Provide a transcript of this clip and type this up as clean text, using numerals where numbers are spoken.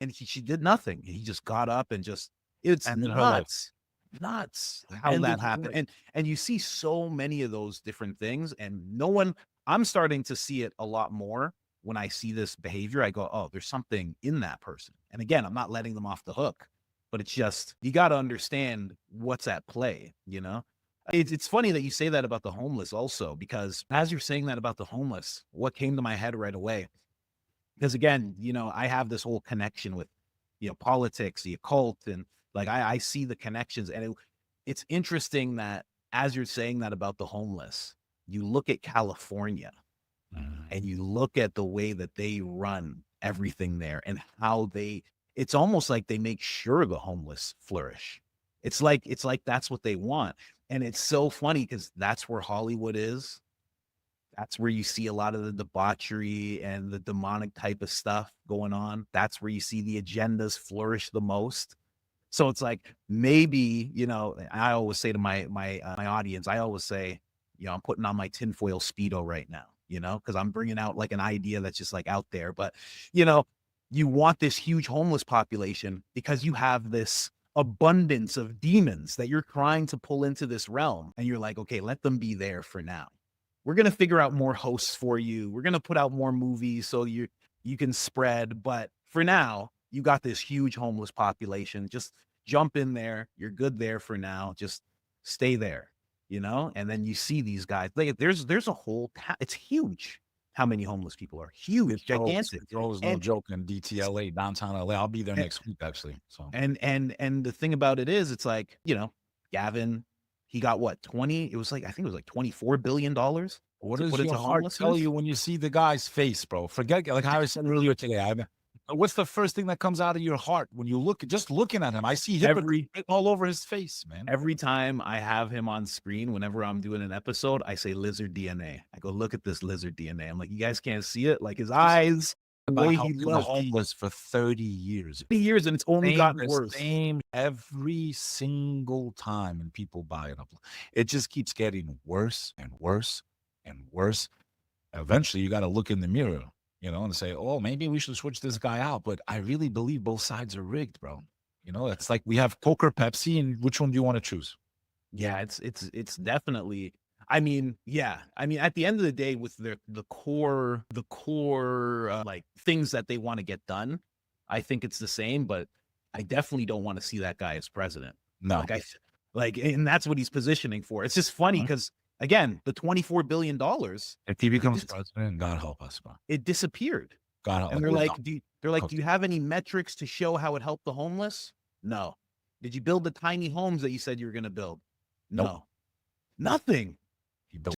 and she did nothing. He just got up and just, it's ended her life. nuts how Ended that her happened. life. And you see so many of those different things, and no one, I'm starting to see it a lot more when I see this behavior. I go, oh, there's something in that person. And again, I'm not letting them off the hook, but it's just, you got to understand what's at play, you know? It's funny that you say that about the homeless also, because as you're saying that about the homeless, what came to my head right away, because again, I have this whole connection with, politics, the occult, and like I see the connections, and it's interesting that as you're saying that about the homeless, you look at California and Mhm. you look at the way that they run everything there and how it's almost like they make sure the homeless flourish. It's like that's what they want. And it's so funny because that's where Hollywood is. That's where you see a lot of the debauchery and the demonic type of stuff going on. That's where you see the agendas flourish the most. So it's like maybe, I always say to my audience, I always say, I'm putting on my tinfoil Speedo right now, because I'm bringing out like an idea that's just like out there. But, you know, you want this huge homeless population because you have this abundance of demons that you're trying to pull into this realm. And you're like, okay, let them be there for now. We're going to figure out more hosts for you. We're going to put out more movies so you can spread. But for now, you got this huge homeless population. Just jump in there. You're good there for now. Just stay there, And then you see these guys. There's a whole it's huge. How many homeless people are huge, gigantic. It throws no And joke in DTLA, downtown LA. I'll be there next week, actually. So and the thing about it is, it's like, Gavin, he got what, 20? It was like, I think it was like $24 billion what to does put your into heart tell homelessness. you when you see the guy's face, bro? Forget, like I said earlier today. What's the first thing that comes out of your heart when you look, just looking at him? I see hypocrite Every all over his face, man. every time I have him on screen, whenever I'm doing an episode, I say lizard DNA. I go, look at this lizard DNA. I'm like, you guys can't see it. Like his He's eyes, the about way he helping the looks. homeless for 30 years. Years, and it's only Same, gotten the worse. same every single time, and people buy it up. It just keeps getting worse and worse and worse. Eventually, you got to look in the mirror, and say, "Oh, maybe we should switch this guy out." But I really believe both sides are rigged, bro. It's like we have Coke or Pepsi, and which one do you want to choose? Yeah, it's definitely, I mean, yeah. I mean, at the end of the day, with the core like things that they want to get done, I think it's the same, but I definitely don't want to see that guy as president. No. Like and that's what he's positioning for. It's just funny because again, the $24 billion, If he it becomes dis- president, God help us, bro. it disappeared. God help, And like we're done. they're like, do Cooked. you have any metrics to show how it helped the homeless? No. Did you build the tiny homes that you said you were going to build? Nope. No. Nothing. He built